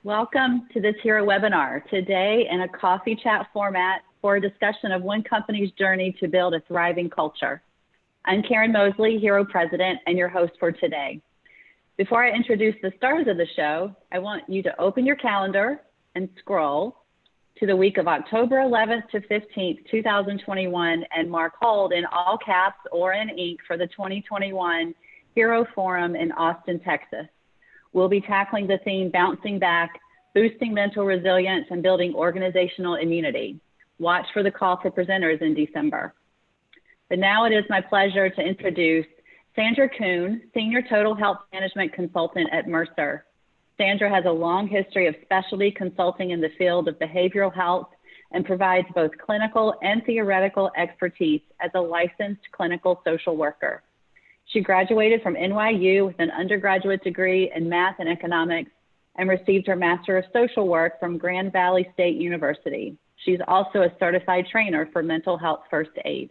Welcome to this HERO webinar. Today in a coffee chat format for a discussion of one company's journey to build a thriving culture. I'm Karen Mosley, HERO President, and your host for today. Before I introduce the stars of the show, I want you to open your calendar and scroll to the week of October 11th to 15th, 2021, and mark hold in all caps or in ink for the 2021 HERO Forum in Austin, Texas. We'll be tackling the theme Bouncing Back, Boosting Mental Resilience, and Building Organizational Immunity. Watch for the call for presenters in December. But now it is my pleasure to introduce Sandra Kuhn, Senior Total Health Management Consultant at Mercer. Sandra has a long history of specialty consulting in the field of behavioral health and provides both clinical and theoretical expertise as a licensed clinical social worker. She graduated from NYU with an undergraduate degree in math and economics and received her Master of Social Work from Grand Valley State University. She's also a certified trainer for mental health first aid.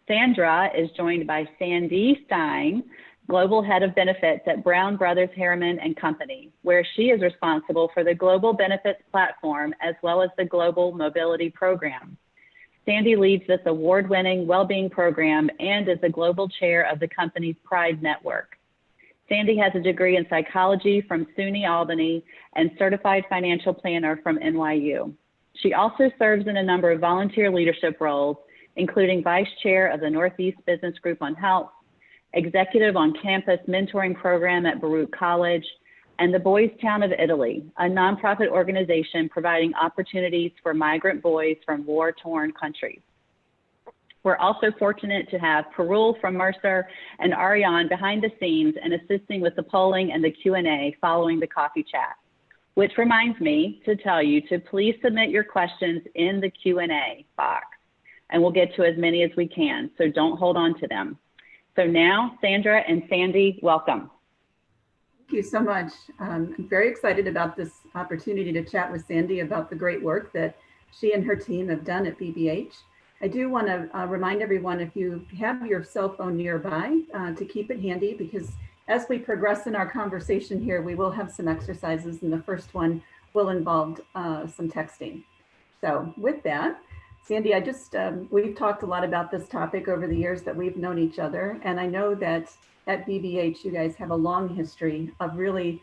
Sandra is joined by Sandi, Stein, Global Head of Benefits at Brown Brothers Harriman and Company, where she is responsible for the Global Benefits Platform as well as the Global Mobility Program. Sandi leads this award-winning well-being program and is the global chair of the company's Pride Network. Sandi has a degree in psychology from SUNY Albany and certified financial planner from NYU. She also serves in a number of volunteer leadership roles, including vice chair of the Northeast Business Group on Health, executive on campus mentoring program at Baruch College, and the Boys Town of Italy, a nonprofit organization providing opportunities for migrant boys from war-torn countries. We're also fortunate to have Parul from Mercer and Ariane behind the scenes and assisting with the polling and the Q&A following the coffee chat, which reminds me to tell you to please submit your questions in the Q&A box, and we'll get to as many as we can, so don't hold on to them. So now, Sandra and Sandi, welcome. Thank you so much. I'm very excited about this opportunity to chat with Sandi about the great work that she and her team have done at BBH. I do want to remind everyone, if you have your cell phone nearby, to keep it handy, because as we progress in our conversation here, we will have some exercises, and the first one will involve some texting. So with that, Sandi, we've talked a lot about this topic over the years that we've known each other. And I know that at BBH, you guys have a long history of really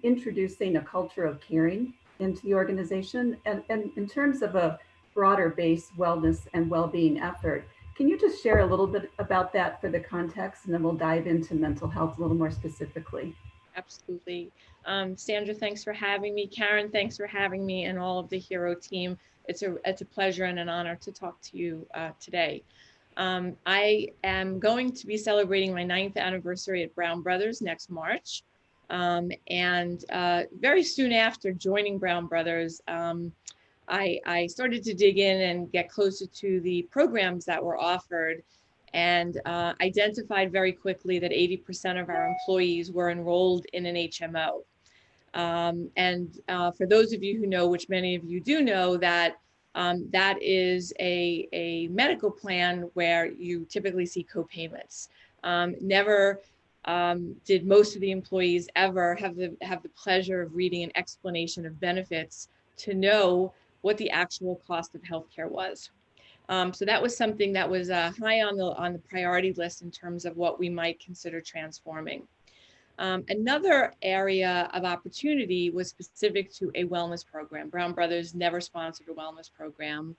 introducing a culture of caring into the organization. And in terms of a broader base wellness and well-being effort, can you just share a little bit about that for the context, and then we'll dive into mental health a little more specifically? Absolutely. Sandra, thanks for having me. Karen, thanks for having me, and all of the HERO team. It's a pleasure and an honor to talk to you today. I am going to be celebrating my 9th anniversary at Brown Brothers next March. And very soon after joining Brown Brothers, I started to dig in and get closer to the programs that were offered, and identified very quickly that 80% of our employees were enrolled in an HMO. For those of you who know, which many of you do know, that that is a medical plan where you typically see co-payments. Never did most of the employees ever have the pleasure of reading an explanation of benefits to know what the actual cost of healthcare was. So that was something that was high on the priority list in terms of what we might consider transforming. Another area of opportunity was specific to a wellness program. Brown Brothers never sponsored a wellness program.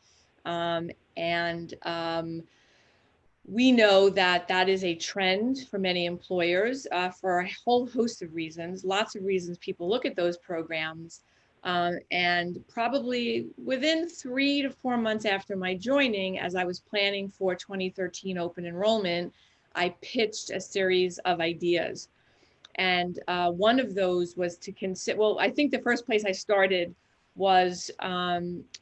We know that that is a trend for many employers for a whole host of reasons, lots of reasons people look at those programs. And probably within 3 to 4 months after my joining, as I was planning for 2013 open enrollment, I pitched a series of ideas. And one of those was to consider, well, I think the first place I started was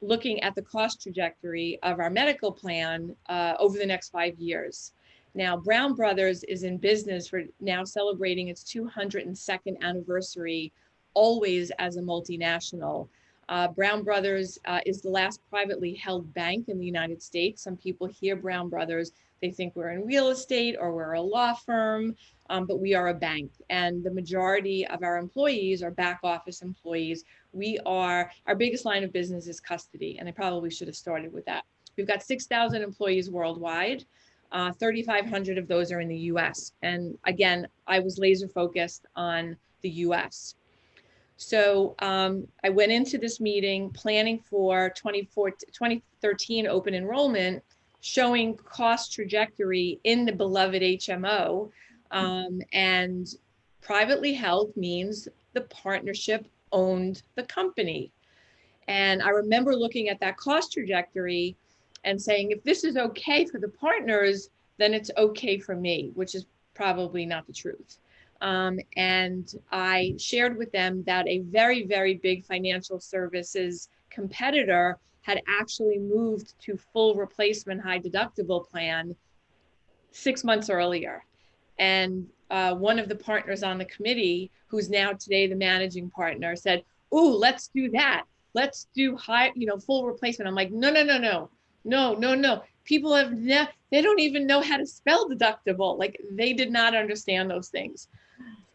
looking at the cost trajectory of our medical plan over the next 5 years. Now, Brown Brothers is in business for now celebrating its 202nd anniversary, always as a multinational. Brown Brothers is the last privately held bank in the United States. Some people hear Brown Brothers, They think we're in real estate or we're a law firm, but we are a bank. And the majority of our employees are back office employees. Our biggest line of business is custody, and I probably should have started with that. We've got 6,000 employees worldwide. 3,500 of those are in the US. And again, I was laser focused on the US. So I went into this meeting planning for 2013 open enrollment, showing cost trajectory in the beloved HMO. And privately held means the partnership owned the company. And I remember looking at that cost trajectory and saying, if this is okay for the partners, then it's okay for me, which is probably not the truth. And I shared with them that a very, very big financial services competitor had actually moved to full replacement high deductible plan 6 months earlier. And one of the partners on the committee, who's now today the managing partner, said, "Ooh, let's do that. Let's do full replacement." I'm like, no. People they don't even know how to spell deductible. Like, they did not understand those things.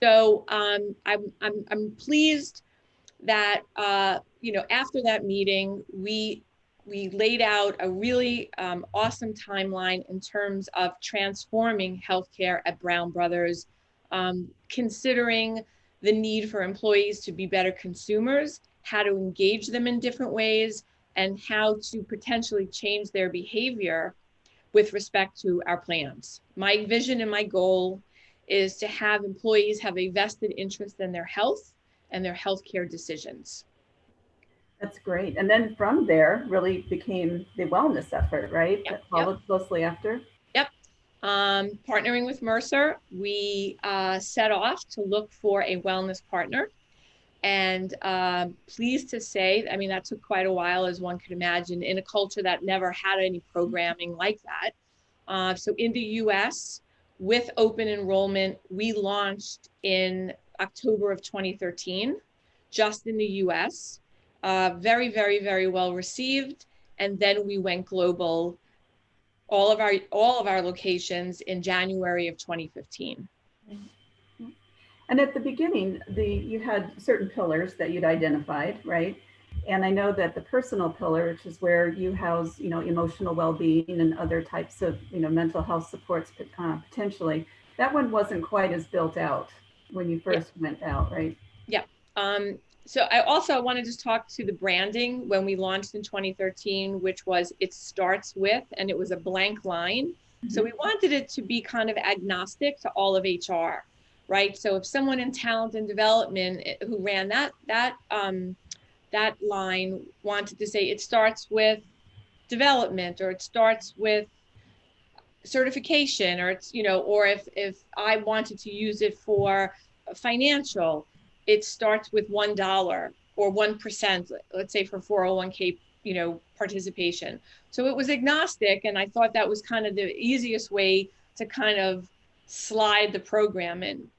So I'm pleased that after that meeting, we laid out a really awesome timeline in terms of transforming healthcare at Brown Brothers, considering the need for employees to be better consumers, how to engage them in different ways, and how to potentially change their behavior with respect to our plans. My vision and my goal is to have employees have a vested interest in their health and their healthcare decisions. That's great. And then from there really became the wellness effort, right? Yep, That followed closely after. Yep. Partnering with Mercer, we set off to look for a wellness partner. And pleased to say, I mean, that took quite a while, as one could imagine, in a culture that never had any programming like that. So in the US, with open enrollment, we launched in October of 2013, just in the US. Very, very, very well received. And then we went global, all of our locations, in January of 2015. And at the beginning, you had certain pillars that you'd identified, right? And I know that the personal pillar, which is where you house, emotional well-being and other types of, mental health supports potentially, that one wasn't quite as built out when you first went out, right? Yeah. So I want to just talk to the branding when we launched in 2013, which was "It starts with," and it was a blank line. Mm-hmm. So we wanted it to be kind of agnostic to all of HR, right? So if someone in talent and development who ran that line wanted to say it starts with development, or it starts with certification, or it's, or if I wanted to use it for financial, it starts with $1 or 1%, let's say for 401k, participation. So it was agnostic, and I thought that was kind of the easiest way to kind of slide the program in.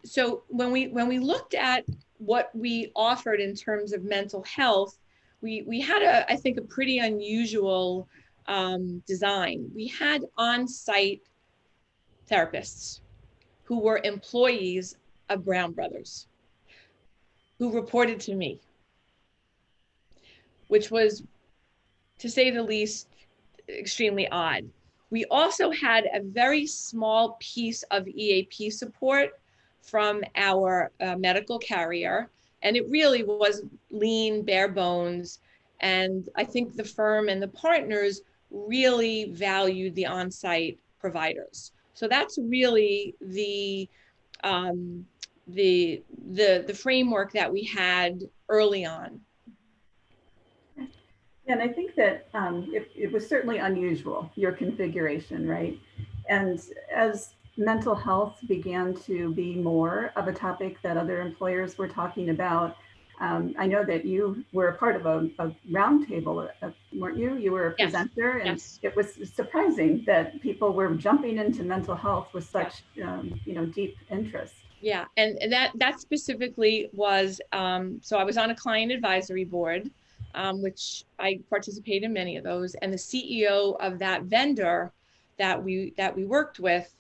So when we looked at what we offered in terms of mental health, we had I think a pretty unusual design. We had on-site therapists who were employees of Brown Brothers, who reported to me, which was, to say the least, extremely odd. We also had a very small piece of EAP support from our medical carrier, and it really was lean, bare bones. And I think the firm and the partners really valued the on-site providers. So that's really the framework that we had early on. And I think that it was certainly unusual, your configuration, right? And as mental health began to be more of a topic that other employers were talking about, I know that you were a part of a roundtable, weren't you? You were a presenter, and it was surprising that people were jumping into mental health with such, deep interest. Yeah, and that specifically was, so I was on a client advisory board, which I participate in many of those, and the CEO of that vendor that we worked with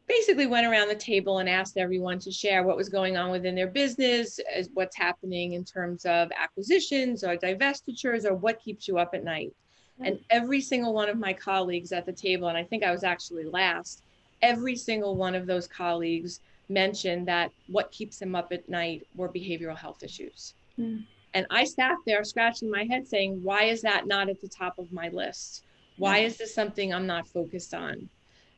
basically went around the table and asked everyone to share what was going on within their business, as what's happening in terms of acquisitions or divestitures, or what keeps you up at night. And every single one of my colleagues at the table, and I think I was actually last, every single one of those colleagues mentioned that what keeps them up at night were behavioral health issues. And I sat there scratching my head saying, why is that not at the top of my list? Why is this something I'm not focused on?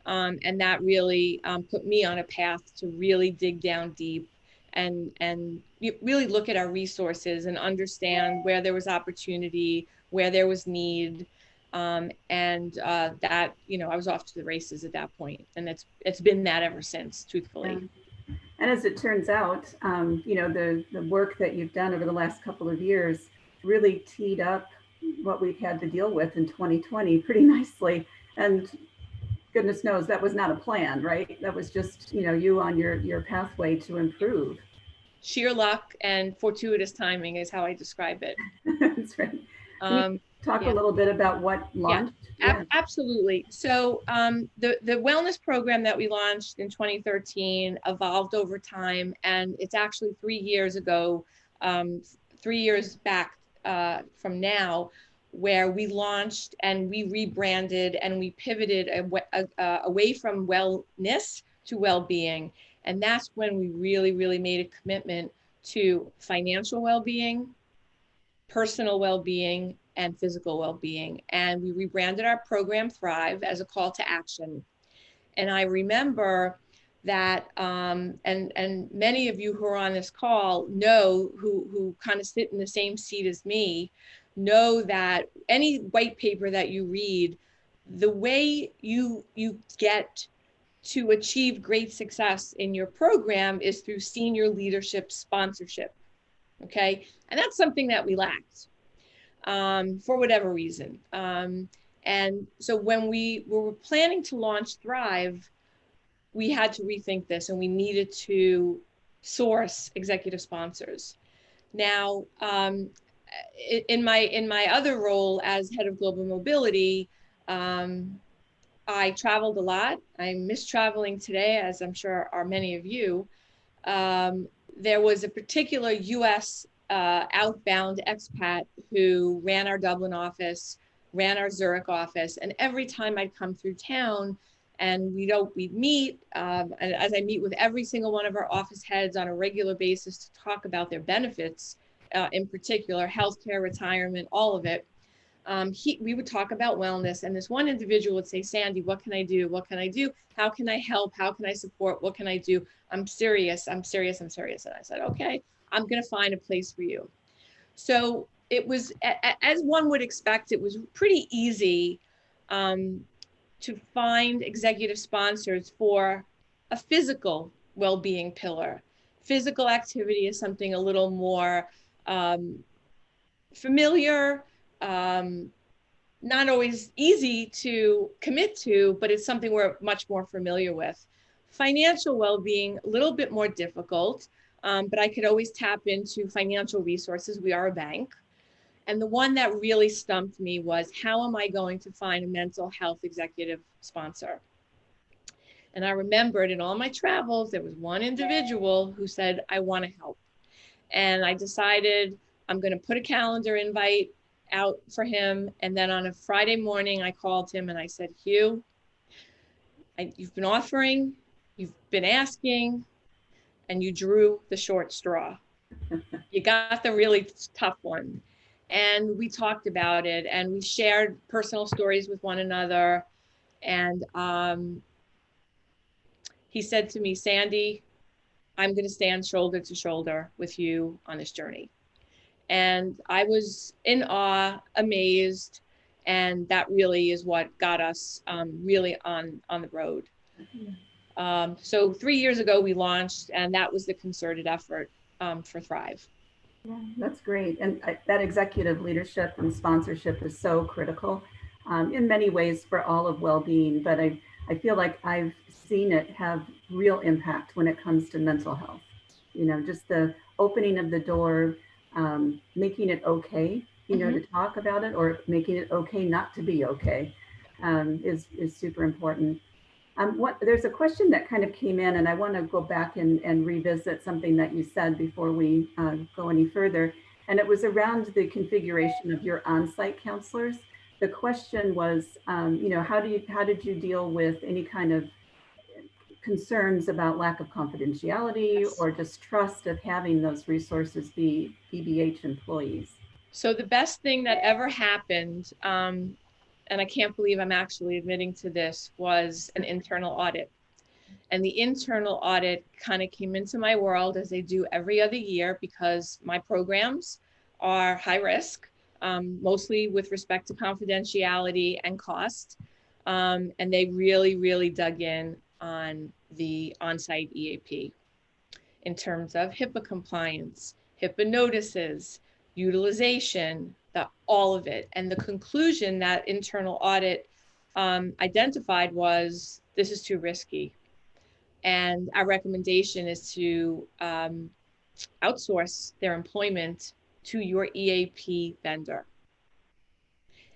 And that really put me on a path to really dig down deep and really look at our resources and understand where there was opportunity, where there was need. That, you know, I was off to the races at that point. And it's been that ever since, truthfully. Yeah. And as it turns out, you know, the work that you've done over the last couple of years really teed up what we've had to deal with in 2020 pretty nicely. And goodness knows that was not a plan, right? That was just, you know, you on your pathway to improve. Sheer luck and fortuitous timing is how I describe it. That's right. Can you talk a little bit about what launched? Absolutely. So the wellness program that we launched in 2013 evolved over time, and it's actually 3 years ago, 3 years back from now, where we launched and we rebranded and we pivoted away from wellness to well-being. And that's when we really, really made a commitment to financial well-being, personal well-being, and physical well-being. And we rebranded our program THRiVE as a call to action. And I remember that, and many of you who are on this call know, who kind of sit in the same seat as me, know that any white paper that you read, the way you get to achieve great success in your program is through senior leadership sponsorship. Okay. And that's something that we lacked for whatever reason. And so when we were planning to launch THRiVE, we had to rethink this and we needed to source executive sponsors. Now, in my other role as head of global mobility, I traveled a lot. I miss traveling today, as I'm sure are many of you. There was a particular US outbound expat who ran our Dublin office, ran our Zurich office, and every time I'd come through town and we'd meet, and as I meet with every single one of our office heads on a regular basis to talk about their benefits, in particular, healthcare, retirement, all of it, we would talk about wellness. And this one individual would say, Sandi, what can I do? What can I do? How can I help? How can I support? What can I do? I'm serious. And I said, okay, I'm going to find a place for you. So it was, as one would expect, it was pretty easy to find executive sponsors for a physical well-being pillar. Physical activity is something a little more familiar, not always easy to commit to, but it's something we're much more familiar with. Financial well-being, a little bit more difficult, but I could always tap into financial resources. We are a bank. And the one that really stumped me was, how am I going to find a mental health executive sponsor? And I remembered in all my travels, there was one individual who said, I want to help. And I decided I'm going to put a calendar invite out for him. And then on a Friday morning, I called him and I said, Hugh, you've been offering, you've been asking, and you drew the short straw. You got the really tough one. And we talked about it and we shared personal stories with one another. And he said to me, Sandi, I'm going to stand shoulder to shoulder with you on this journey. And I was in awe, amazed, and that really is what got us really on the road. So 3 years ago we launched, and that was the concerted effort for THRiVE. Yeah, that's great. And that executive leadership and sponsorship is so critical in many ways for all of well-being, but I feel like I've seen it have real impact when it comes to mental health. You know, just the opening of the door, making it okay, you know, to talk about it, or making it okay not to be okay. is super important. There's a question that kind of came in, and I want to go back and revisit something that you said before we go any further. And it was around the configuration of your on-site counselors. The question was, how did you deal with any kind of concerns about lack of confidentiality or distrust of having those resources be BBH employees? So the best thing that ever happened, and I can't believe I'm actually admitting to this, was an internal audit. And the internal audit kind of came into my world, as they do every other year, because my programs are high risk, mostly with respect to confidentiality and cost. And they really, really dug in on the on-site EAP in terms of HIPAA compliance, HIPAA notices, utilization, all of it. And the conclusion that internal audit identified was, this is too risky. And our recommendation is to outsource their employment to your EAP vendor.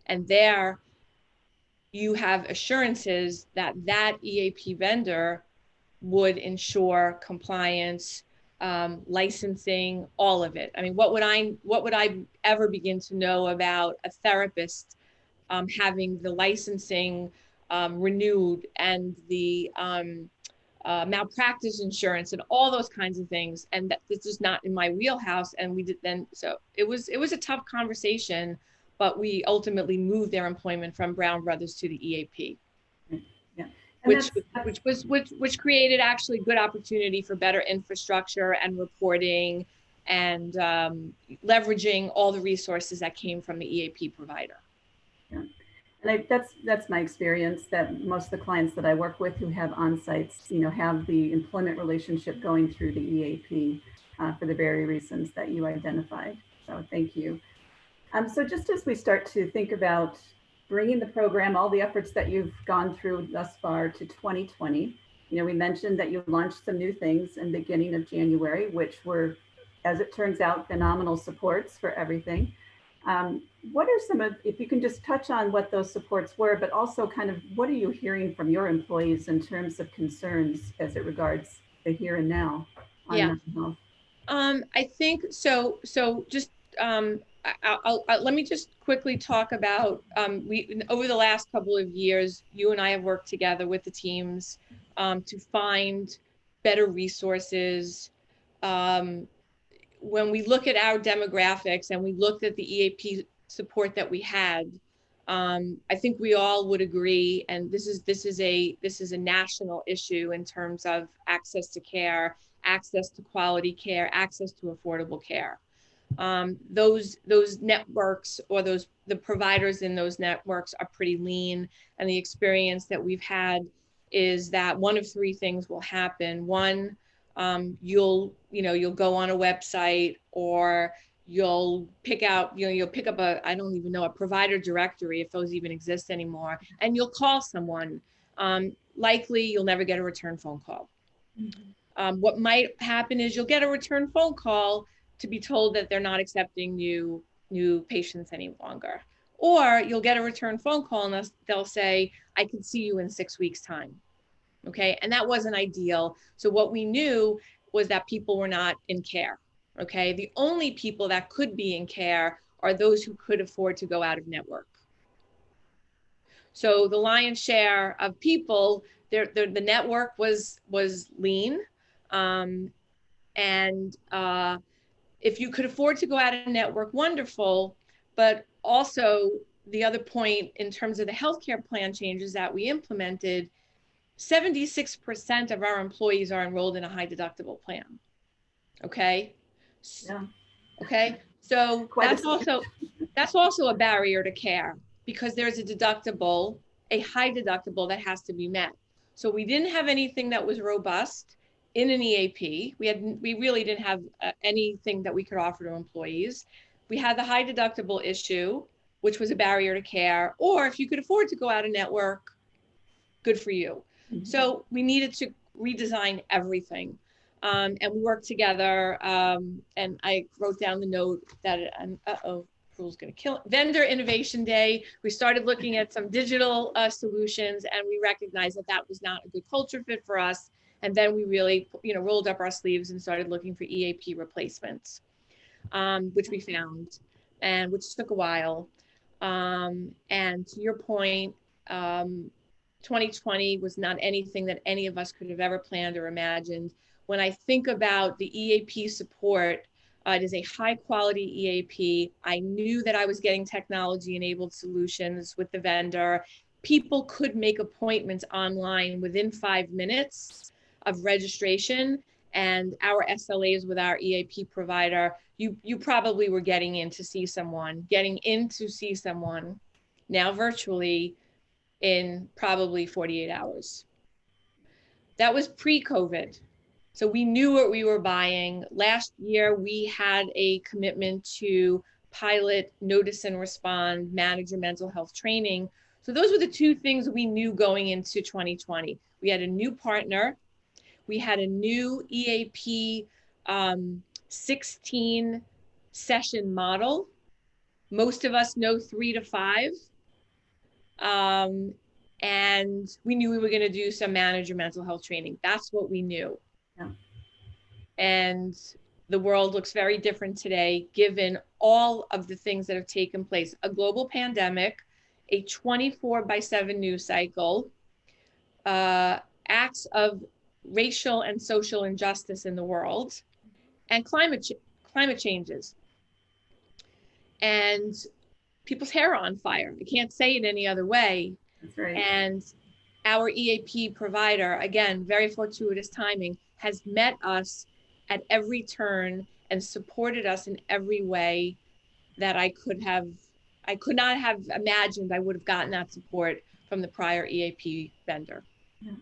And there you have assurances that that EAP vendor would ensure compliance, licensing, all of it. I mean, what would I ever begin to know about a therapist having the licensing renewed and the malpractice insurance and all those kinds of things? And that this is not in my wheelhouse. And we did then, so it was a tough conversation, but we ultimately moved their employment from Brown Brothers to the EAP. Yeah. Which created actually good opportunity for better infrastructure and reporting and leveraging all the resources that came from the EAP provider. Yeah. And that's my experience, that most of the clients that I work with who have on-sites, have the employment relationship going through the EAP for the very reasons that you identified. So thank you. So just as we start to think about bringing the program, all the efforts that you've gone through thus far to 2020, we mentioned that you launched some new things in the beginning of January, which were, as it turns out, phenomenal supports for everything. What are some of, if you can just touch on what those supports were, but also kind of what are you hearing from your employees in terms of concerns as it regards the here and now on mental health? I think so. Just let me just quickly talk about, over the last couple of years, you and I have worked together with the teams to find better resources. When we look at our demographics and we looked at the EAP support that we had, I think we all would agree, and this is a national issue in terms of access to care, access to quality care, access to affordable care. Those networks or the providers in those networks are pretty lean, and the experience that we've had is that one of three things will happen. One, you'll go on a website, or you'll pick up I don't even know, a provider directory, if those even exist anymore, and you'll call someone. Likely you'll never get a return phone call. Mm-hmm. What might happen is you'll get a return phone call to be told that they're not accepting new patients any longer. Or you'll get a return phone call and they'll say, I can see you in 6 weeks' time. Okay, and that wasn't ideal. So what we knew was that people were not in care. Okay, the only people that could be in care are those who could afford to go out of network. So the lion's share of people, the network was lean. If you could afford to go out of network, wonderful. But also the other point in terms of the healthcare plan changes that we implemented, 76% of our employees are enrolled in a high deductible plan. Okay. Yeah. Okay. So that's also a barrier to care, because there's a deductible, a high deductible that has to be met. So we didn't have anything that was robust in an EAP. We really didn't have anything that we could offer to employees. We had the high deductible issue, which was a barrier to care, or if you could afford to go out of network, good for you. Mm-hmm. So we needed to redesign everything. And we worked together, and I wrote down the note that, Cruel's going to kill it. Vendor Innovation Day. We started looking at some digital solutions, and we recognized that that was not a good culture fit for us. And then we really, rolled up our sleeves and started looking for EAP replacements, which we found, and which took a while. And to your point, 2020 was not anything that any of us could have ever planned or imagined. When I think about the EAP support, it is a high quality EAP. I knew that I was getting technology enabled solutions with the vendor. People could make appointments online within 5 minutes of registration, and our SLAs with our EAP provider, you probably were getting in to see someone now virtually in probably 48 hours. That was pre-COVID. So we knew what we were buying. Last year, we had a commitment to pilot, notice and respond, manager mental health training. So those were the two things we knew going into 2020. We had a new partner. We had a new EAP 16 session model. Most of us know 3 to 5. And we knew we were going to do some manager mental health training. That's what we knew. Yeah. And the world looks very different today, given all of the things that have taken place. A global pandemic, a 24/7 news cycle, acts of racial and social injustice in the world, and climate changes. And people's hair are on fire. I can't say it any other way. That's right. And our EAP provider, again, very fortuitous timing, has met us at every turn and supported us in every way that I could not have imagined I would have gotten that support from the prior EAP vendor. Yeah.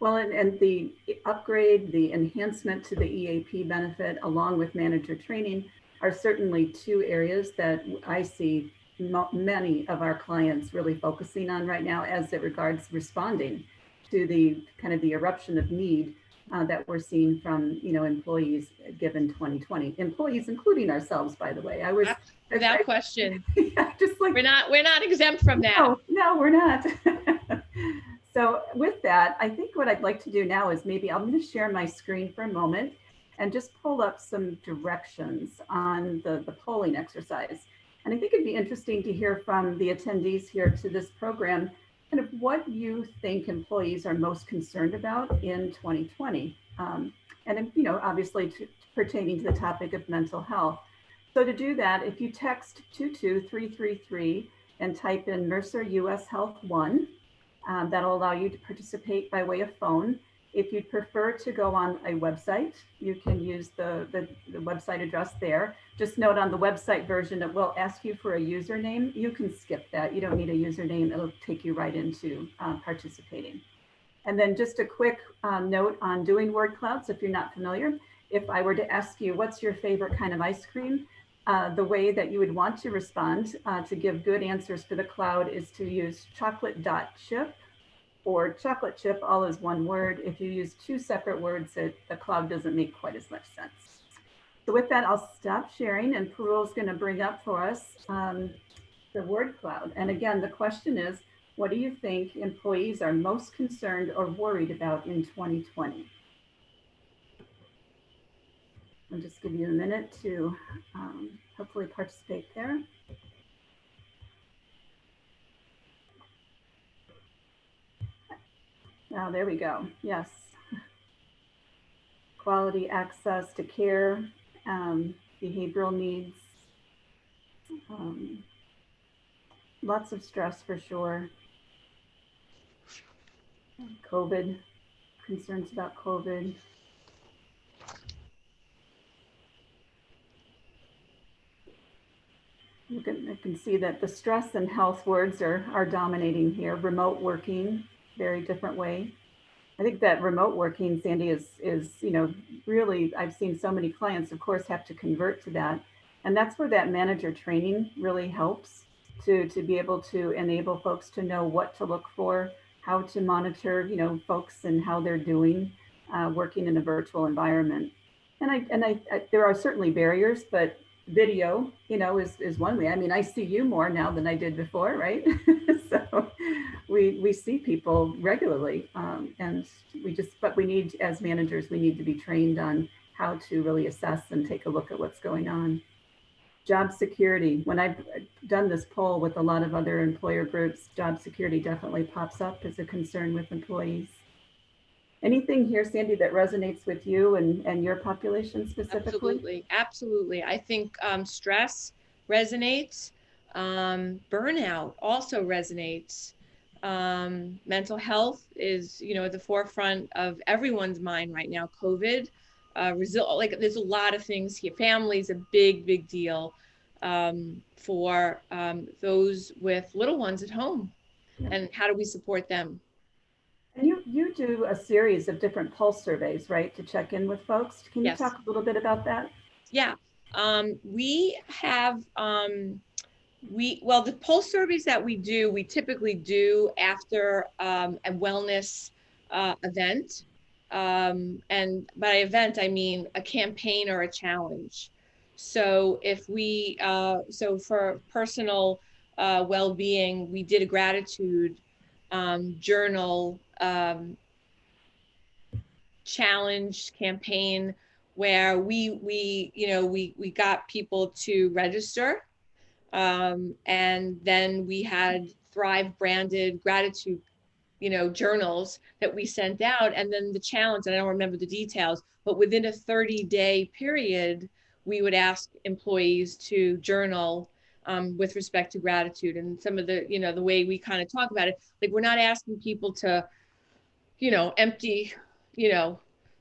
Well, and the upgrade, the enhancement to the EAP benefit, along with manager training, are certainly two areas that I see many of our clients really focusing on right now as it regards responding to the kind of the eruption of need that we're seeing from employees given 2020. Employees, including ourselves, by the way. Without question. Yeah, just like we're not exempt from that. No, we're not. So with that, I think what I'd like to do now is maybe I'm going to share my screen for a moment and just pull up some directions on the polling exercise. And I think it'd be interesting to hear from the attendees here to this program, kind of what you think employees are most concerned about in 2020. And obviously pertaining to the topic of mental health. So to do that, if you text 22333 and type in Mercer US Health 1, that'll allow you to participate by way of phone. If you'd prefer to go on a website, you can use the website address there. Just note on the website version, it will ask you for a username. You can skip that. You don't need a username. It'll take you right into participating. And then just a quick note on doing word clouds, if you're not familiar. If I were to ask you, what's your favorite kind of ice cream? The way that you would want to respond to give good answers for the cloud is to use chocolate.chip or chocolate chip, all is one word. If you use two separate words, the cloud doesn't make quite as much sense. So with that, I'll stop sharing, and Parul's going to bring up for us the word cloud. And again, the question is, what do you think employees are most concerned or worried about in 2020? I'll just give you a minute to hopefully participate there. Oh, there we go. Yes. Quality access to care, behavioral needs, lots of stress for sure. COVID, concerns about COVID. I can see that the stress and health words are dominating here. Remote working, very different way. I think that remote working, Sandi, is really, I've seen so many clients, of course, have to convert to that. And that's where that manager training really helps to be able to enable folks to know what to look for, how to monitor, folks and how they're doing working in a virtual environment. And there are certainly barriers, but video, is one way. I mean, I see you more now than I did before, right? So we see people regularly, and but we need, as managers, we need to be trained on how to really assess and take a look at what's going on. Job security. When I've done this poll with a lot of other employer groups, job security definitely pops up as a concern with employees. Anything here, Sandi, that resonates with you and your population specifically? Absolutely. I think stress resonates. Burnout also resonates. Mental health is, at the forefront of everyone's mind right now. COVID, like there's a lot of things here. Family's a big deal for those with little ones at home. Yeah. And how do we support them? And you do a series of different pulse surveys, right, to check in with folks. Can you Yes. talk a little bit about that? Yeah. We have the pulse surveys that we do, we typically do after a wellness event. And by event, I mean a campaign or a challenge. So if so for personal well-being, we did a gratitude journal challenge campaign where we got people to register. And then we had THRiVE branded gratitude, journals that we sent out. And then the challenge, and I don't remember the details, but within a 30-day period, we would ask employees to journal with respect to gratitude. And some of the, the way we kind of talk about it, like we're not asking people to, empty,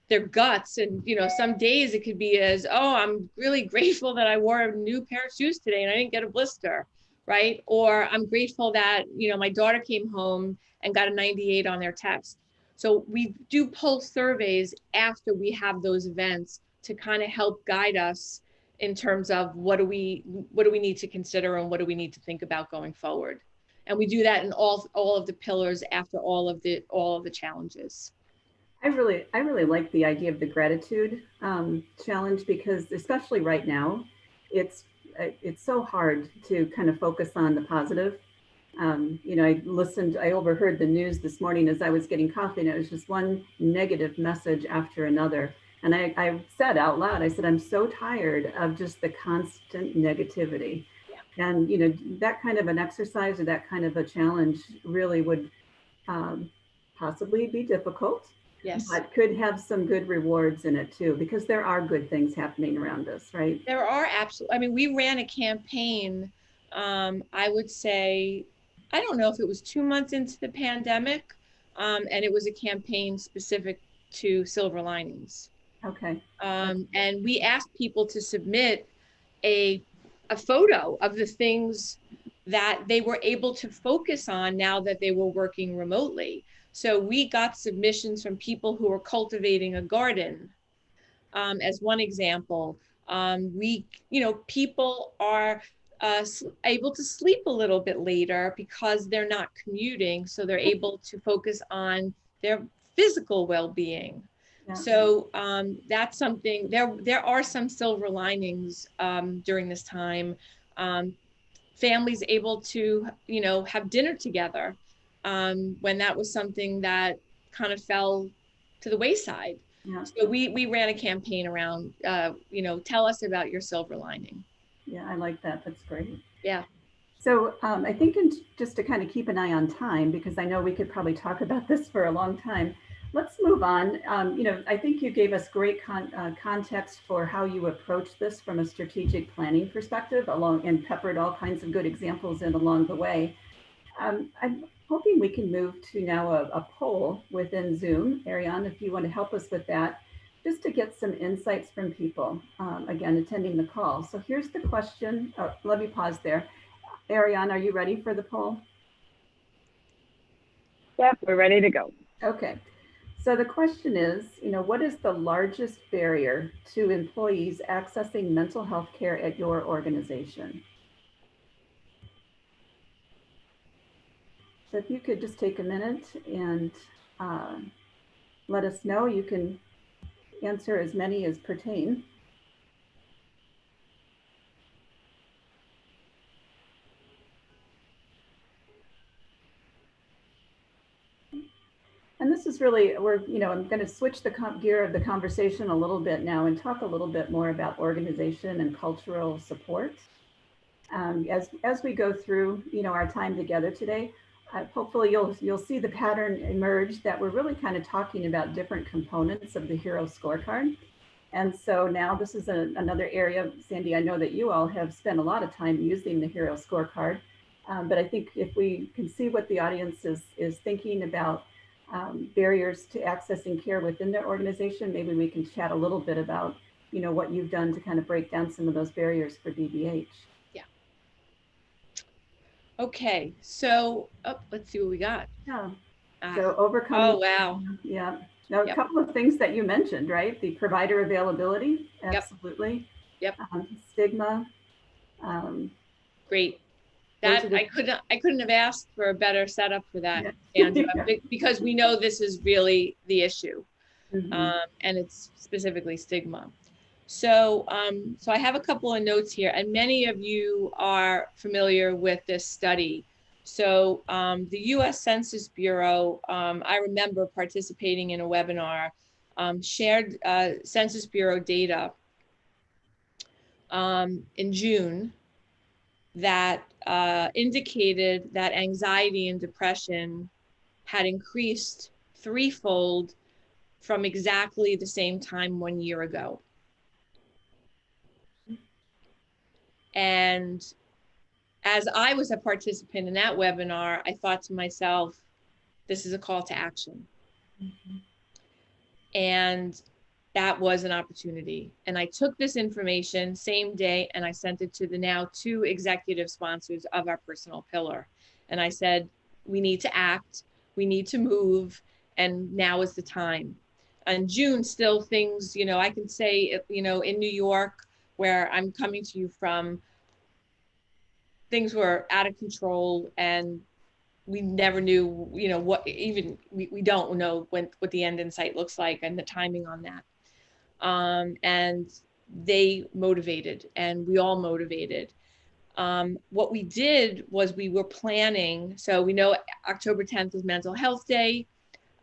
their guts. And, some days it could be as, oh, I'm really grateful that I wore a new pair of shoes today and I didn't get a blister, right? Or I'm grateful that, my daughter came home and got a 98 on their test. So we do pulse surveys after we have those events to kind of help guide us in terms of what do we need to consider and what do we need to think about going forward. And we do that in all of the pillars after all of the challenges. I really like the idea of the gratitude challenge, because especially right now, it's so hard to kind of focus on the positive. I overheard the news this morning as I was getting coffee, and it was just one negative message after another. And I said out loud, I said, I'm so tired of just the constant negativity. Yeah. And, that kind of an exercise or that kind of a challenge really would possibly be difficult. Yes. But could have some good rewards in it too, because there are good things happening around us, right? There are absolutely. I mean, we ran a campaign, I would say, I don't know if it was 2 months into the pandemic, and it was a campaign specific to silver linings. Okay. And we asked people to submit a photo of the things that they were able to focus on now that they were working remotely. So we got submissions from people who were cultivating a garden, as one example. People are able to sleep a little bit later because they're not commuting, so they're able to focus on their physical well-being. Yeah. So that's something. There are some silver linings during this time. Families able to, have dinner together when that was something that kind of fell to the wayside. Yeah. So we ran a campaign around, tell us about your silver lining. Yeah, I like that. That's great. Yeah. So I think just to kind of keep an eye on time, because I know we could probably talk about this for a long time, let's move on. I think you gave us great context for how you approach this from a strategic planning perspective and peppered all kinds of good examples in along the way. I'm hoping we can move to now a poll within Zoom. Ariane, if you want to help us with that, just to get some insights from people, again, attending the call. So here's the question. Oh, let me pause there. Ariane, are you ready for the poll? Yep, we're ready to go. Okay. So the question is, what is the largest barrier to employees accessing mental health care at your organization? So if you could just take a minute and let us know, you can answer as many as pertain. is really, I'm going to switch the gear of the conversation a little bit now and talk a little bit more about organization and cultural support. As we go through, our time together today, hopefully you'll see the pattern emerge that we're really kind of talking about different components of the HERO scorecard. And so now this is another area, Sandi, I know that you all have spent a lot of time using the HERO scorecard, but I think if we can see what the audience is thinking about barriers to accessing care within their organization, maybe we can chat a little bit about, what you've done to kind of break down some of those barriers for BBH. Okay, so let's see what we got. Yeah. So overcoming. Oh, wow. Yeah. Now, a couple of things that you mentioned, right? The provider availability. Absolutely. Yep. Stigma. Great. That I couldn't have asked for a better setup for that, Sandra, because we know this is really the issue, and it's specifically stigma. So, so I have a couple of notes here, and many of you are familiar with this study. So the US Census Bureau, I remember participating in a webinar, shared Census Bureau data in June that indicated that anxiety and depression had increased threefold from exactly the same time 1 year ago. And as I was a participant in that webinar, I thought to myself, this is a call to action. And that was an opportunity. And I took this information same day and I sent it to the now 2 executive sponsors of our personal pillar. And I said, we need to act, we need to move, and now is the time. In June, still things, I can say, in New York, where I'm coming to you from, things were out of control and we never knew, what even, we don't know what the end in sight looks like and the timing on that. And they motivated and we all motivated. What we did was we were planning. So we know October 10th is Mental Health Day,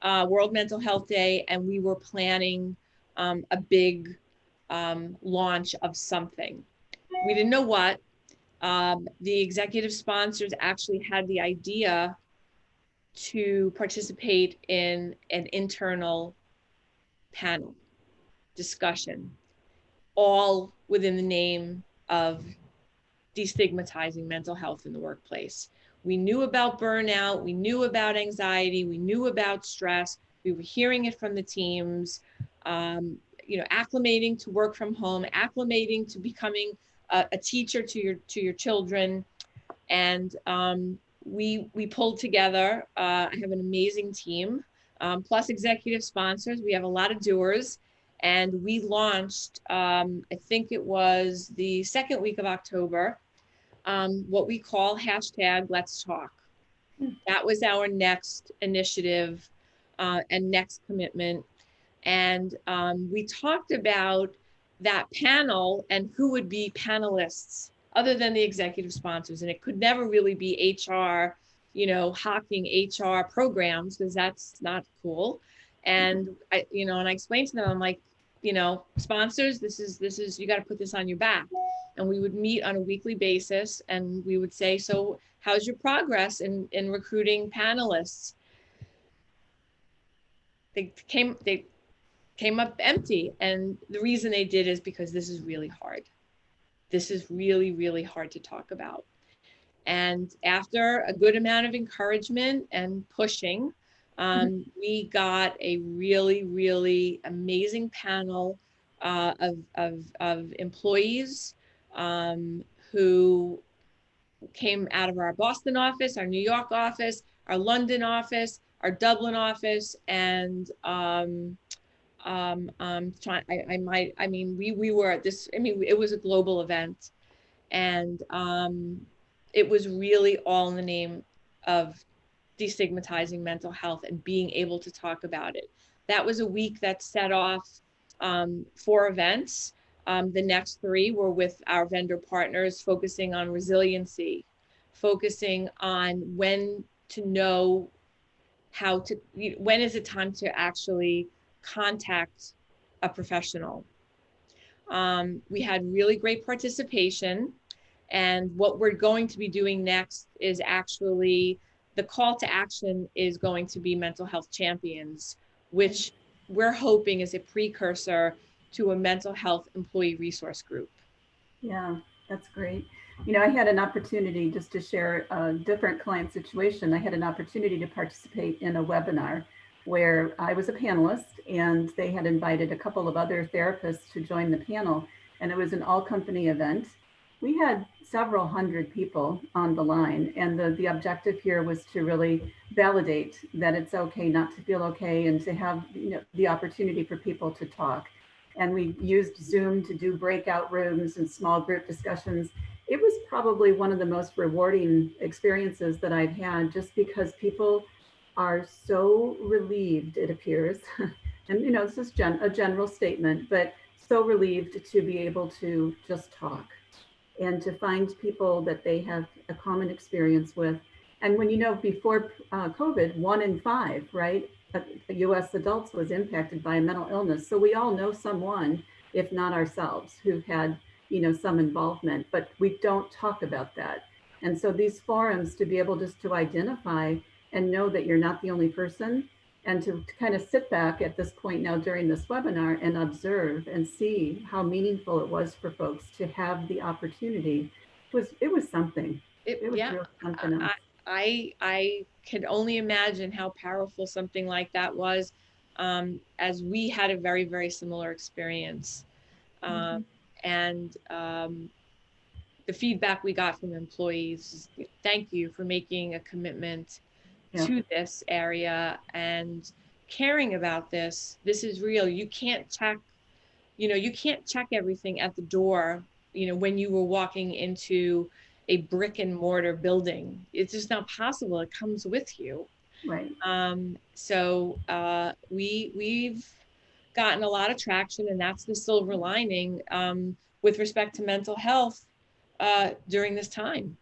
World Mental Health Day, and we were planning a big launch of something. We didn't know what. The executive sponsors actually had the idea to participate in an internal panel discussion, all within the name of destigmatizing mental health in the workplace. We knew about burnout, we knew about anxiety, we knew about stress, we were hearing it from the teams, acclimating to work from home, acclimating to becoming a teacher to your children. And we pulled together, I have an amazing team, plus executive sponsors. We have a lot of doers. And we launched, I think it was the second week of October, what we call #Let'sTalk. That was our next initiative and next commitment. And we talked about that panel and who would be panelists other than the executive sponsors. And it could never really be HR, hawking HR programs, because that's not cool. And I explained to them, I'm like, sponsors, this is, you got to put this on your back. And we would meet on a weekly basis and we would say, so how's your progress in recruiting panelists? They came up empty. And the reason they did is because this is really hard. This is really, really hard to talk about. And after a good amount of encouragement and pushing, we got a really, really amazing panel of employees who came out of our Boston office, our New York office, our London office, our Dublin office, and we were at this, it was a global event, and it was really all in the name of destigmatizing mental health and being able to talk about it. That was a week that set off 4 events. The next 3 were with our vendor partners, focusing on resiliency, focusing on when to know when is it time to actually contact a professional. We had really great participation, and what we're going to be doing next is actually the call to action is going to be mental health champions, which we're hoping is a precursor to a mental health employee resource group. Yeah, that's great. You know, I had an opportunity, just to share a different client situation. I had an opportunity to participate in a webinar where I was a panelist, and they had invited a couple of other therapists to join the panel, and it was an all-company event. We had several hundred people on the line, and the objective here was to really validate that it's okay not to feel okay, and to have, you know, the opportunity for people to talk. And we used Zoom to do breakout rooms and small group discussions. It was probably one of the most rewarding experiences that I've had, just because people are so relieved, it appears. And, you know, this is a general statement, but so relieved to be able to just talk and to find people that they have a common experience with. And when, you know, before COVID, 1 in 5, right, US adults was impacted by a mental illness. So we all know someone, if not ourselves, who've had, you know, some involvement, but we don't talk about that. And so these forums, to be able just to identify and know that you're not the only person, and to kind of sit back at this point now during this webinar and observe and see how meaningful it was for folks to have the opportunity, it was something. It was Yeah, really something else. I can only imagine how powerful something like that was, as we had a very, very similar experience. And the feedback we got from employees, thank you for making a commitment to this area and caring about this. This is real. You can't check, you can't check everything at the door, when you were walking into a brick and mortar building. It's just not possible. It comes with you. Right. So we've gotten a lot of traction, and that's the silver lining with respect to mental health during this time.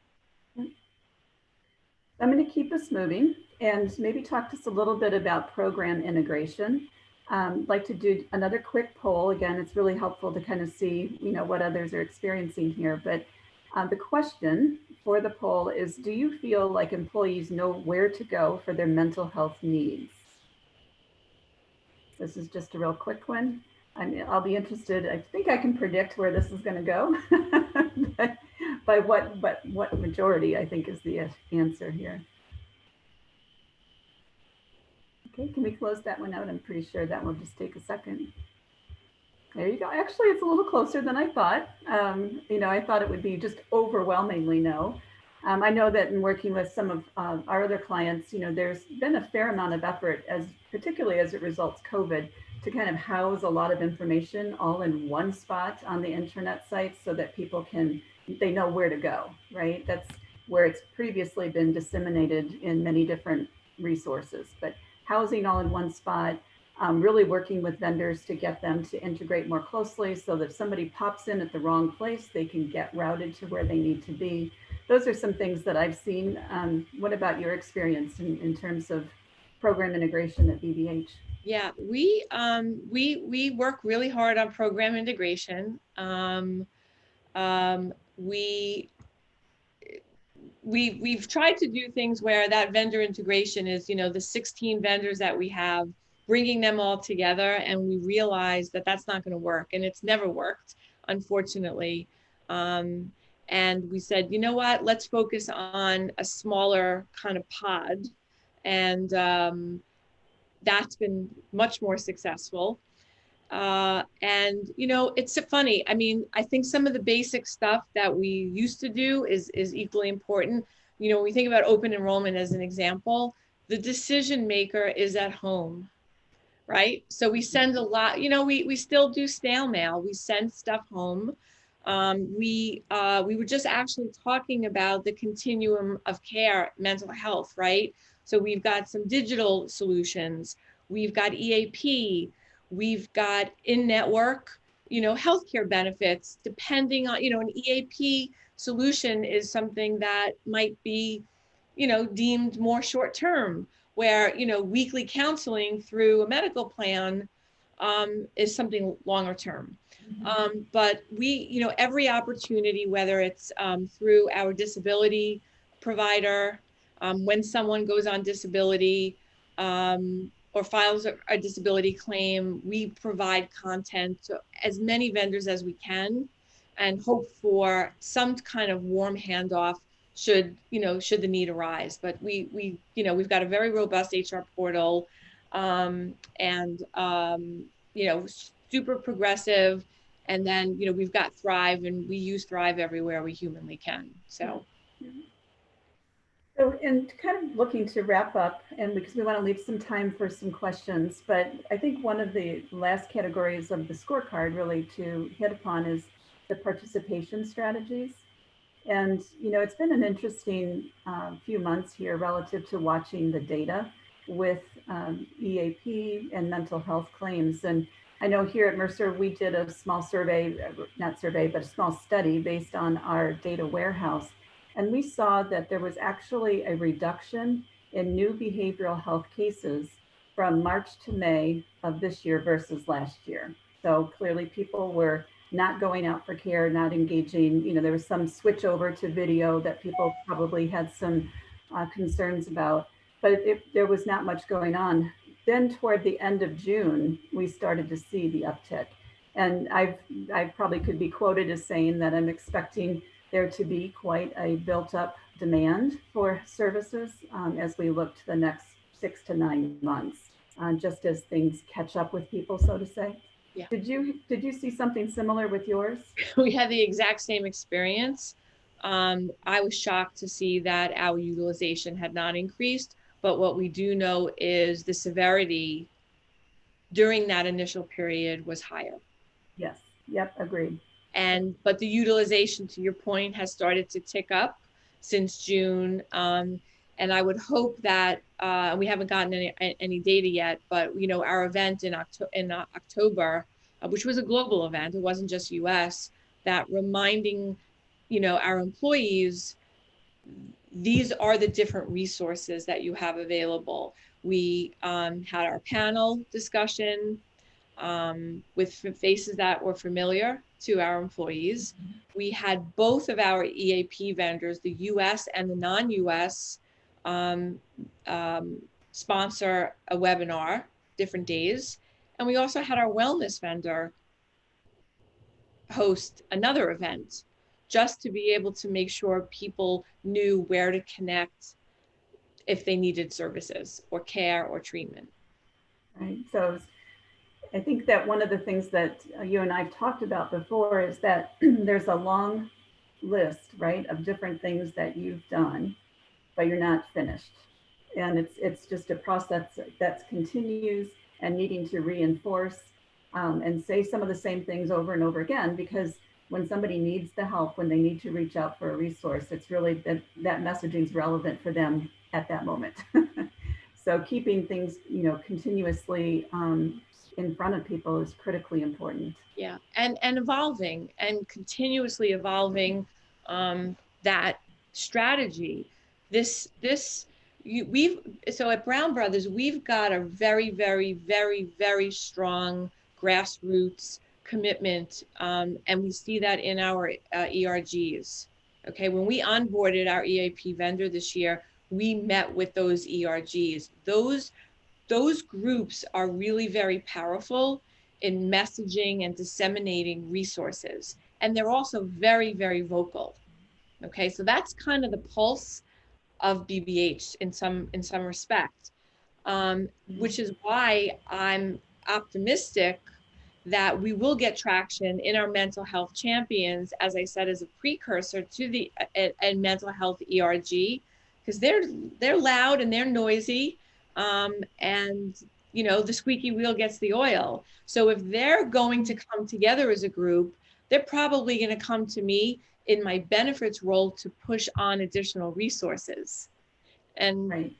I'm going to keep us moving and maybe talk to us a little bit about program integration. I'd like to do another quick poll. Again, it's really helpful to kind of see, what others are experiencing here. But the question for the poll is, do you feel like employees know where to go for their mental health needs? This is just a real quick one. I'll be interested. I think I can predict where this is going to go. By what majority, I think, is the answer here. Okay, can we close that one out? I'm pretty sure that will just take a second. There you go. Actually, it's a little closer than I thought. I thought it would be just overwhelmingly no. I know that in working with some of our other clients, there's been a fair amount of effort, particularly as it results COVID, to kind of house a lot of information all in one spot on the internet sites so that people they know where to go, right? That's where it's previously been disseminated in many different resources, but housing all in one spot, really working with vendors to get them to integrate more closely so that if somebody pops in at the wrong place, they can get routed to where they need to be. Those are some things that I've seen. What about your experience in terms of program integration at BBH? Yeah, we work really hard on program integration. We've tried to do things where that vendor integration is, the 16 vendors that we have, bringing them all together, and we realize that that's not going to work, and it's never worked, unfortunately. And we said, you know what, let's focus on a smaller kind of pod, and that's been much more successful. And it's funny. I mean, I think some of the basic stuff that we used to do is equally important. When we think about open enrollment as an example, the decision maker is at home, right? So we send a lot, we still do snail mail. We send stuff home. We were just actually talking about the continuum of care, mental health, right? So we've got some digital solutions. We've got EAP. We've got in-network, healthcare benefits, depending on, an EAP solution is something that might be, deemed more short-term, where, you know, weekly counseling through a medical plan is something longer term. But we, you know, every opportunity, whether it's through our disability provider, when someone goes on disability or files a disability claim, we provide content to as many vendors as we can and hope for some kind of warm handoff should, you know, should the need arise. But we you know, we've got a very robust HR portal and you know, super progressive. And then, you know, we've got THRiVE, and we use THRiVE everywhere we humanly can. So, and kind of looking to wrap up, and because we want to leave some time for some questions, but I think one of the last categories of the scorecard really to hit upon is the participation strategies. And, you know, it's been an interesting few months here relative to watching the data with EAP and mental health claims. And I know here at Mercer, we did a small survey, not survey, but a small study based on our data warehouse. And we saw that there was actually a reduction in new behavioral health cases from March to May of this year versus last year. So clearly people were not going out for care, not engaging. You know, there was some switch over to video that people probably had some concerns about, but there was not much going on. Then toward the end of June, we started to see the uptick. And I probably could be quoted as saying that I'm expecting there to be quite a built up demand for services as we look to the next 6 to 9 months, just as things catch up with people, so to say. Yeah. Did you see something similar with yours? We had the exact same experience. I was shocked to see that our utilization had not increased, but what we do know is the severity during that initial period was higher. Yes. Yep. Agreed. But the utilization, to your point, has started to tick up since June. And I would hope that we haven't gotten any data yet, but you know, our event in October, which was a global event, it wasn't just US, that reminding, you know, our employees, these are the different resources that you have available. We had our panel discussion with faces that were familiar to our employees. We had both of our EAP vendors, the US and the non-US, sponsor a webinar, different days. And we also had our wellness vendor host another event, just to be able to make sure people knew where to connect if they needed services or care or treatment. Right. So I think that one of the things that you and I've talked about before is that there's a long list, right, of different things that you've done, but you're not finished. And it's just a process that continues and needing to reinforce and say some of the same things over and over again, because when somebody needs the help, when they need to reach out for a resource, it's really that messaging is relevant for them at that moment. So keeping things, you know, continuously in front of people is critically important. Yeah, and evolving and continuously evolving that strategy. So at Brown Brothers, we've got a very, very, very, very strong grassroots commitment, and we see that in our ERGs. Okay, when we onboarded our EAP vendor this year, we met with those ERGs. Those groups are really very powerful in messaging and disseminating resources. And they're also very, very vocal. Okay, so that's kind of the pulse of BBH in some respect, which is why I'm optimistic that we will get traction in our mental health champions, as I said, as a precursor to the mental health ERG, because they're loud and they're noisy. And you know, the squeaky wheel gets the oil. So if they're going to come together as a group, they're probably going to come to me in my benefits role to push on additional resources. And right.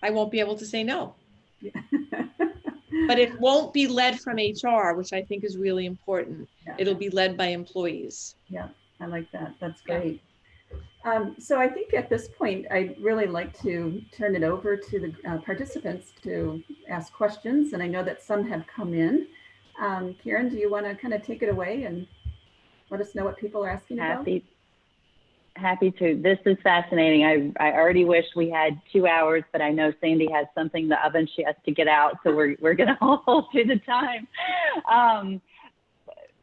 I won't be able to say no. Yeah. But it won't be led from HR, which I think is really important. Yeah. It'll be led by employees. Yeah, I like that. That's great. So I think at this point, I'd really like to turn it over to the participants to ask questions. And I know that some have come in. Karen, do you want to kind of take it away and let us know what people are asking about? Happy to. This is fascinating. I already wish we had 2 hours, but I know Sandi has something in the oven she has to get out, so we're going to hold to the time.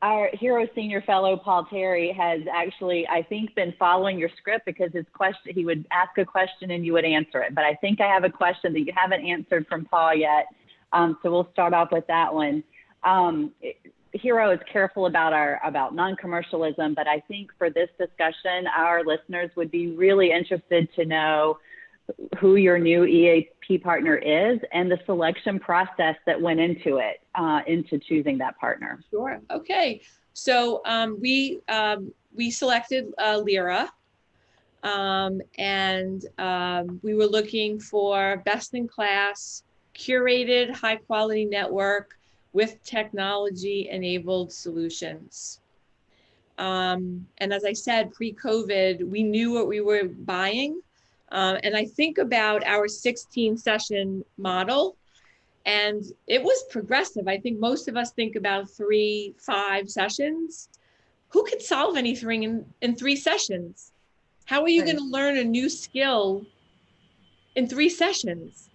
Our Hero Senior Fellow, Paul Terry, has actually, I think, been following your script because his question, he would ask a question and you would answer it. But I think I have a question that you haven't answered from Paul yet. So we'll start off with that one. Hero is careful about non-commercialism, but I think for this discussion, our listeners would be really interested to know who your new EAP partner is and the selection process that went into it, into choosing that partner. Sure. Okay. So we selected Lyra, and we were looking for best-in-class, curated, high-quality network with technology-enabled solutions. And as I said, pre-COVID, we knew what we were buying. And I think about our 16-session model, and it was progressive. I think most of us think about 3-5 sessions. Who could solve anything in 3 sessions? How are you going to learn a new skill in 3 sessions?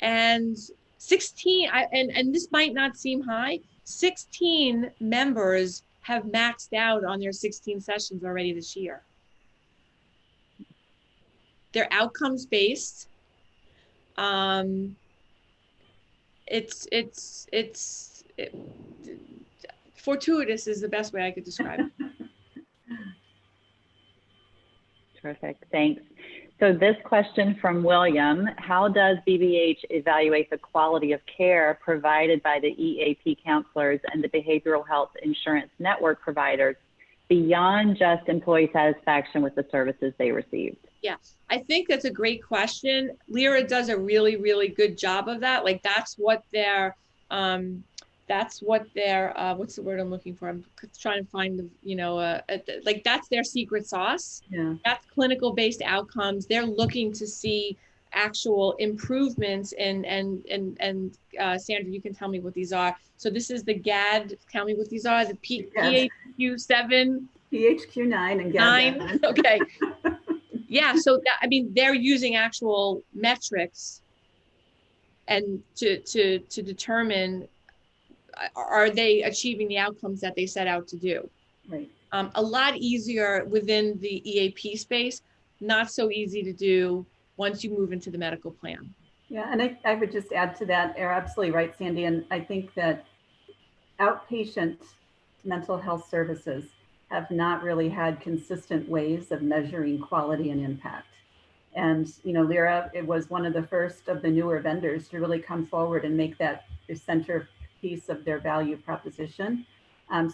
And 16, and this might not seem high, 16 members have maxed out on their 16 sessions already this year. They're outcomes based. Fortuitous is the best way I could describe it. Terrific, thanks. So this question from William: how does BBH evaluate the quality of care provided by the EAP counselors and the behavioral health insurance network providers beyond just employee satisfaction with the services they received? Yeah, I think that's a great question. Lyra does a really, really good job of that. Like that's what their, what's the word I'm looking for? I'm trying to find the, like that's their secret sauce. Yeah. That's clinical based outcomes. They're looking to see actual improvements and Sandra, you can tell me what these are. So this is the GAD, tell me what these are, the PHQ-7. PHQ-9 and GAD-7. Okay. Yeah, so that, I mean, they're using actual metrics and to determine, are they achieving the outcomes that they set out to do? Right. A lot easier within the EAP space, not so easy to do once you move into the medical plan. Yeah, and I would just add to that, you're absolutely right, Sandi, and I think that outpatient mental health services have not really had consistent ways of measuring quality and impact. And, Lyra, it was one of the first of the newer vendors to really come forward and make that the centerpiece of their value proposition.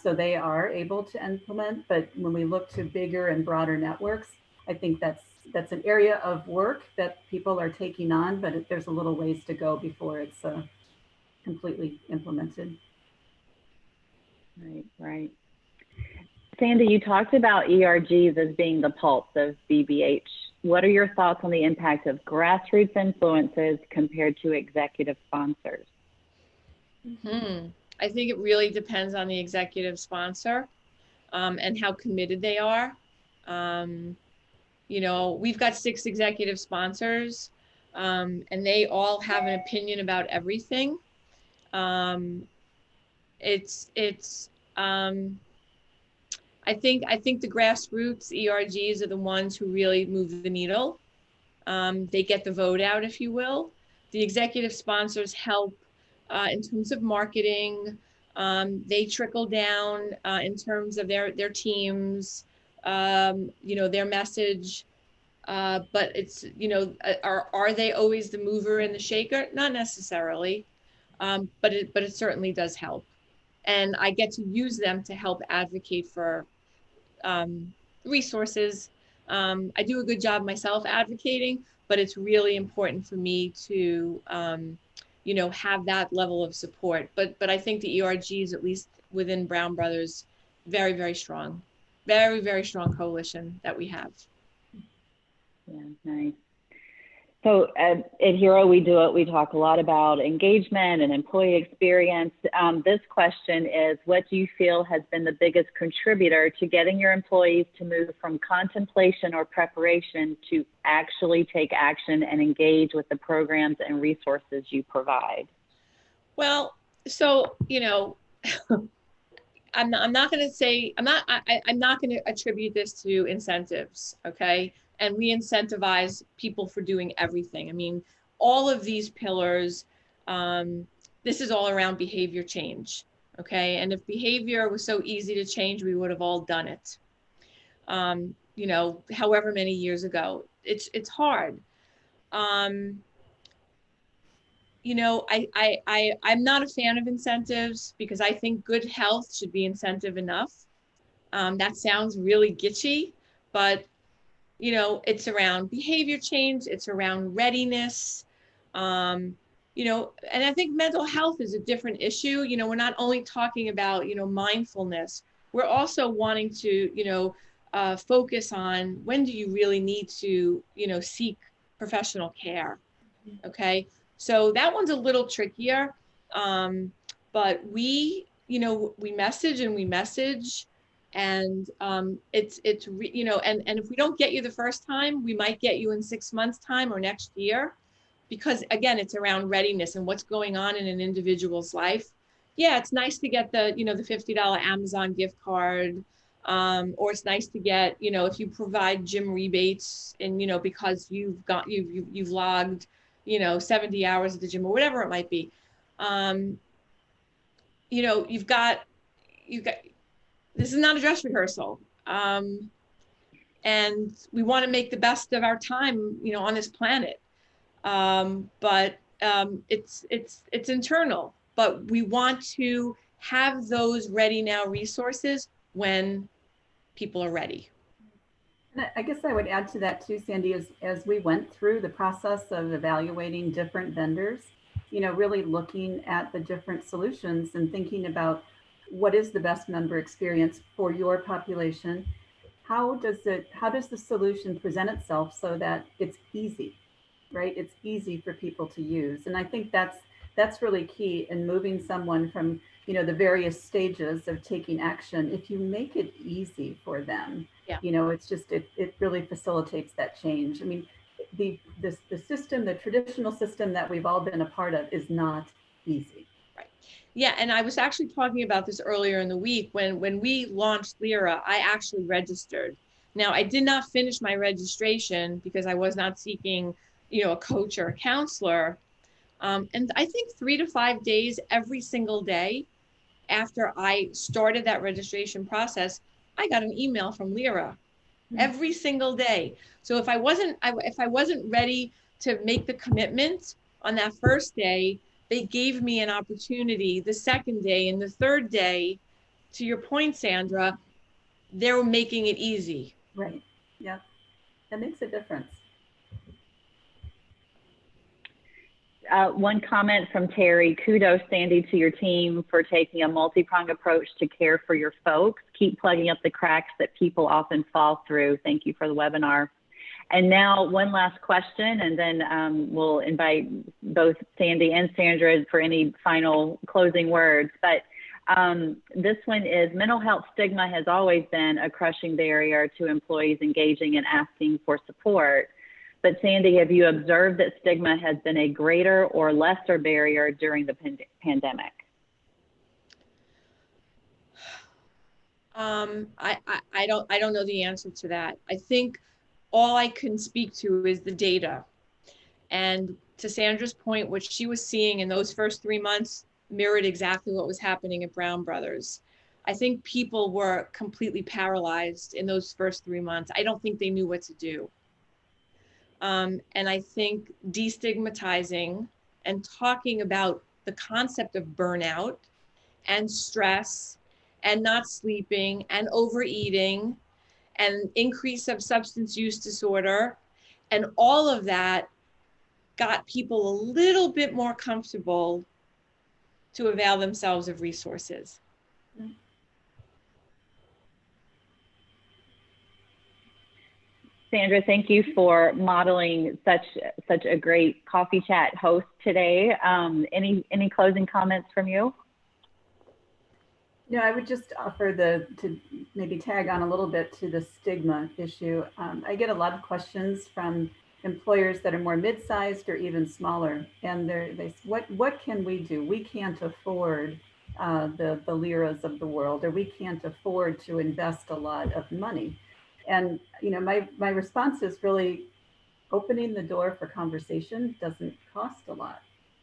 So they are able to implement, but when we look to bigger and broader networks, I think that's an area of work that people are taking on, but there's a little ways to go before it's completely implemented. Right. Sandi, you talked about ERGs as being the pulse of BBH. What are your thoughts on the impact of grassroots influences compared to executive sponsors? I think it really depends on the executive sponsor and how committed they are. We've got 6 executive sponsors and they all have an opinion about everything. I think the grassroots ERGs are the ones who really move the needle. They get the vote out, if you will. The executive sponsors help in terms of marketing. They trickle down in terms of their teams, their message. But it's, are they always the mover and the shaker? Not necessarily, but it certainly does help. And I get to use them to help advocate for resources. I do a good job myself advocating, but it's really important for me to, have that level of support. But I think the ERGs, at least within Brown Brothers, very, very strong. very, very strong coalition that we have. Yeah, nice. So at Hero, we do it. We talk a lot about engagement and employee experience. This question is, what do you feel has been the biggest contributor to getting your employees to move from contemplation or preparation to actually take action and engage with the programs and resources you provide? Well, so, you know, I'm not going to say, I'm not going to attribute this to incentives. Okay. And we incentivize people for doing everything. I mean, all of these pillars, this is all around behavior change. Okay. And if behavior was so easy to change, we would have all done it. You know, however many years ago, it's hard. You know, I'm not a fan of incentives because I think good health should be incentive enough. That sounds really gitchy, but you know, it's around behavior change, it's around readiness, you know, and I think mental health is a different issue. You know, we're not only talking about, you know, mindfulness, we're also wanting to, you know, focus on when do you really need to, you know, seek professional care. Okay. So that one's a little trickier. But we, you know, we message and we message, and you know, and if we don't get you the first time, we might get you in 6 months time or next year, because again, it's around readiness and what's going on in an individual's life. Yeah, it's nice to get the, you know, the $50 Amazon gift card, or it's nice to get, you know, if you provide gym rebates and, you know, because you've logged, you know, 70 hours at the gym or whatever it might be. You know, you've got, this is not a dress rehearsal. And we want to make the best of our time, you know, on this planet. But it's internal, but we want to have those ready now resources when people are ready. And I guess I would add to that too, Sandi, as we went through the process of evaluating different vendors, you know, really looking at the different solutions and thinking about what is the best member experience for your population. How does the solution present itself so that it's easy, right? It's easy for people to use. And I think that's really key in moving someone from, you know, the various stages of taking action. If you make it easy for them, Yeah. you know, it's just, it really facilitates that change. I mean, the system, the traditional system that we've all been a part of is not easy. Right. Yeah, and I was actually talking about this earlier in the week when we launched Lyra. I actually registered. Now, I did not finish my registration because I was not seeking, you know, a coach or a counselor. And I think 3 to 5 days every single day after I started that registration process, I got an email from Lyra every single day. So if I wasn't ready to make the commitment on that first day, they gave me an opportunity the second day and the third day. To your point, Sandra, they were making it easy. Right. Yeah. That makes a difference. One comment from Terry: kudos, Sandi, to your team for taking a multi-pronged approach to care for your folks. Keep plugging up the cracks that people often fall through. Thank you for the webinar. And now one last question, and then we'll invite both Sandi and Sandra for any final closing words. But this one is: mental health stigma has always been a crushing barrier to employees engaging and asking for support. But Sandi, have you observed that stigma has been a greater or lesser barrier during the pandemic? I don't know the answer to that. I think all I can speak to is the data. And to Sandra's point, what she was seeing in those first 3 months mirrored exactly what was happening at Brown Brothers. I think people were completely paralyzed in those first 3 months. I don't think they knew what to do. And I think destigmatizing and talking about the concept of burnout and stress and not sleeping and overeating and increase of substance use disorder, and all of that got people a little bit more comfortable to avail themselves of resources. Sandra, thank you for modeling such a great coffee chat host today. Any closing comments from you? No, I would just offer to maybe tag on a little bit to the stigma issue. I get a lot of questions from employers that are more mid-sized or even smaller, and they say, what can we do? We can't afford the liras of the world, or we can't afford to invest a lot of money. And my response is really opening the door for conversation doesn't cost a lot,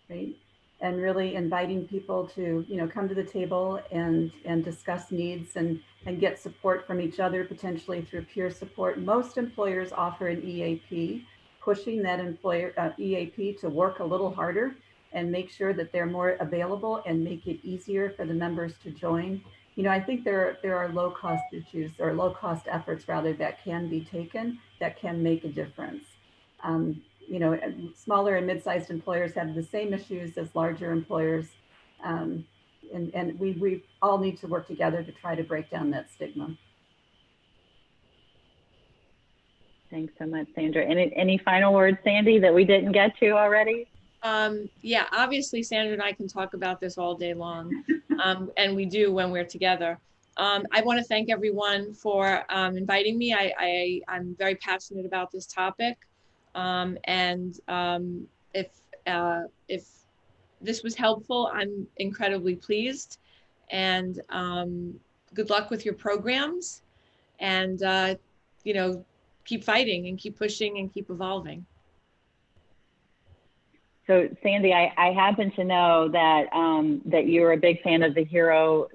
right? And really inviting people to come to the table and discuss needs and get support from each other, potentially through peer support. Most employers offer an EAP, pushing that employer EAP to work a little harder and make sure that they're more available and make it easier for the members to join. I think there are low-cost issues, or low-cost efforts rather, that can be taken that can make a difference. Smaller and mid-sized employers have the same issues as larger employers, and we all need to work together to try to break down that stigma. Thanks so much, Sandra. Any final words, Sandy, that we didn't get to already? Yeah, obviously Sandra and I can talk about this all day long, and we do when we're together. I want to thank everyone for inviting me. I'm very passionate about this topic, and if this was helpful, I'm incredibly pleased. And good luck with your programs, and keep fighting and keep pushing and keep evolving. So Sandy, I happen to know that that you're a big fan of the HERO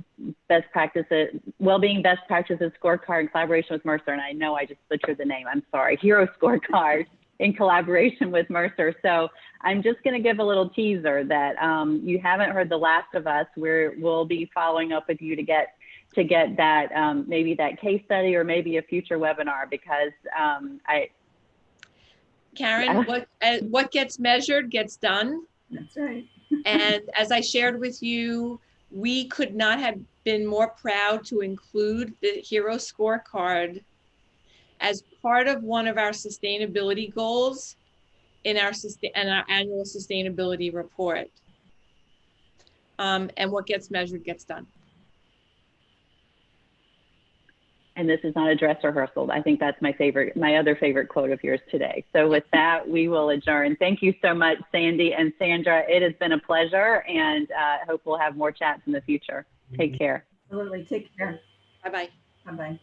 best practices, well-being best practices scorecard in collaboration with Mercer. And I know I just butchered the name, I'm sorry, HERO scorecard in collaboration with Mercer. So I'm just gonna give a little teaser that you haven't heard the last of us. We'll be following up with you to get that, maybe that case study or maybe a future webinar, because Karen, what gets measured gets done. That's right. And as I shared with you, we could not have been more proud to include the HERO scorecard as part of one of our sustainability goals in our annual sustainability report. And what gets measured gets done. And this is not a dress rehearsal. I think that's my other favorite quote of yours today. So with that, we will adjourn. Thank you so much, Sandy and Sandra. It has been a pleasure, and I hope we'll have more chats in the future. Take care. Absolutely. Take care. Bye-bye. Bye-bye.